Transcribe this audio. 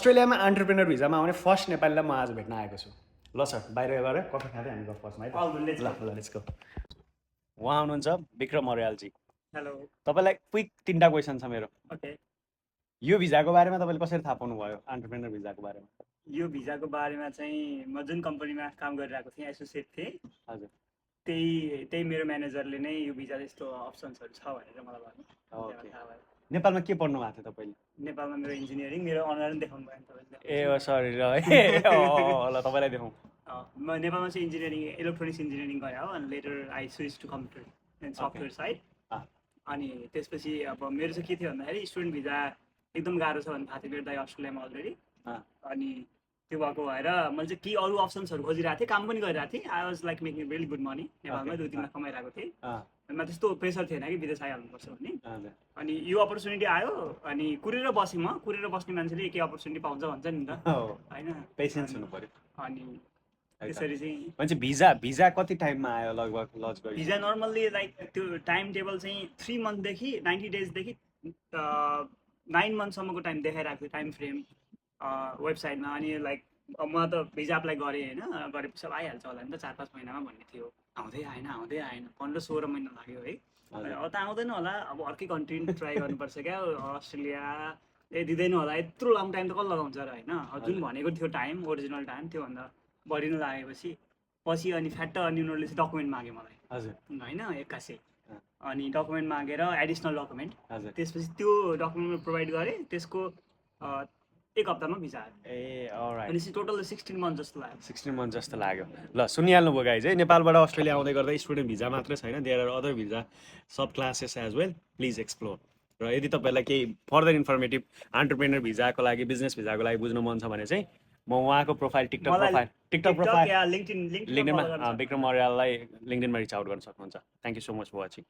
अस्ट्रेलियामा एन्टरप्रेन्योर भिजामा आउने फर्स्ट नेपालीलाई म आज भेट्न आएको छु। ल सर बाहिर गएर कफी खाँदै हामी गफ फर्स्टमा है त। ल लेट्स गो। उहाँ हुनुहुन्छ विक्रम अर्यालजी। हेलो। तपाईँलाई क्विक 3टा क्वेसन छ मेरो। ओके। यो भिजाको बारेमा तपाईँले कसरी थाहा पाउनुभयो एन्टरप्रेन्योर भिजाको बारेमा? यो भिजाको बारेमा चाहिँ म जुन कम्पनीमा काम गरिरहेको थिएँ एसोसिएट थिएँ हजुर त्यही मेरो म्यानेजरले नै यो भिजा यस्तो अप्सन्सहरू छ भनेर मलाई भन्यो। ओके। नेपालमा के पढ्नु भएको थियो तपाईँले? नेपालमा मेरो इन्जिनियरिङ मेरो अनर पनि देखाउनु भयो तपाईँले। ए सरी ल ल तपाईँलाई देखाउँ। म नेपालमा चाहिँ इन्जिनियरिङ इलेक्ट्रोनिक्स इन्जिनियरिङ गरेँ हो अनि later I switch to computer and software side. अनि त्यसपछि अब मेरो चाहिँ के थियो भन्दाखेरि स्टुडेन्ट भिजा एकदम गाह्रो छ भन्ने थाहा थियो मेरो दाइ अस्ट्रेलियामा अलरेडी। अनि त्यो भएको भएर मैले चाहिँ केही अरू अप्सन्सहरू खोजिरहेको थिएँ, काम पनि गरिरहेको थिएँ। I was like making really good money नेपालमा 2-3 लाख कमाइरहेको थिएँ। म त्यस्तो प्रेसर थिएन कि विदेश आइहाल्नुपर्छ भन्ने। अनि यो अपर्च्युनिटी आयो अनि कुरेर बसेँ म। कुरेर बस्ने मान्छेले के अपर्च्युनिटी पाउँछ भन्छ नि त होइन, पेसेन्स हुनु पर्यो। अनि त्यसरी चाहिँ मान्छे भिजा कति टाइममा आयो लगभग लज गयो? भिजा नर्मल्ली लाइक त्यो टाइम टेबल चाहिँ 3 मन्थदेखि 90 डेजदेखि 9 मन्थसम्मको टाइम देखाइरहेको थियो टाइम फ्रेम वेबसाइटमा। अनि लाइक म त भिजा एप्लाई गरेँ होइन, गरेपछि अब आइहाल्छ होला नि त 4-5 महिनामा भन्ने थियो। आउँदै आएन 15-16 महिना लाग्यो है। अब त आउँदैन होला, अब अर्कै कन्ट्री ट्राई गर्नुपर्छ क्या। अस्ट्रेलिया दिँदैन होला, यत्रो लङ टाइम त कसले लगाउँछ र होइन। जुन भनेको थियो टाइम ओरिजिनल टाइम त्योभन्दा बढी नै लागेपछि अनि फ्याट्ट अनि उनीहरूले चाहिँ डकुमेन्ट माग्यो मलाई। हजुर होइन 81। अनि डकुमेन्ट मागेर एडिसनल डकुमेन्ट। त्यसपछि त्यो डकुमेन्ट प्रोभाइड गरेँ, त्यसको 1 हप्तामा भिजा आयो। ए अलराइट। अनि टोटल 16 मन्थ जस्तो लाग्यो। 16 मन्थ जस्तो लाग्यो। ल सुनिहाल्नुभयो गाइज है, नेपालबाट अस्ट्रेलिया आउँदै गर्दा स्टुडेन्ट भिजा मात्रै छैन, there are other visa subclasses as well, please explore. र यदि तपाईँलाई केही फर्दर इन्फर्मेटिभ एन्टरप्रेन्योर भिजाको लागि बिजनेस भिजाको लागि बुझ्नु मन छ भने चाहिँ म उहाँको प्रोफाइल टिकटक प्रोफाइल लिङ्क्डइनमा विक्रम अर्याललाई लिङ्क्डइनमा रिच आउट गर्न सक्नुहुन्छ। Thank you so much for watching.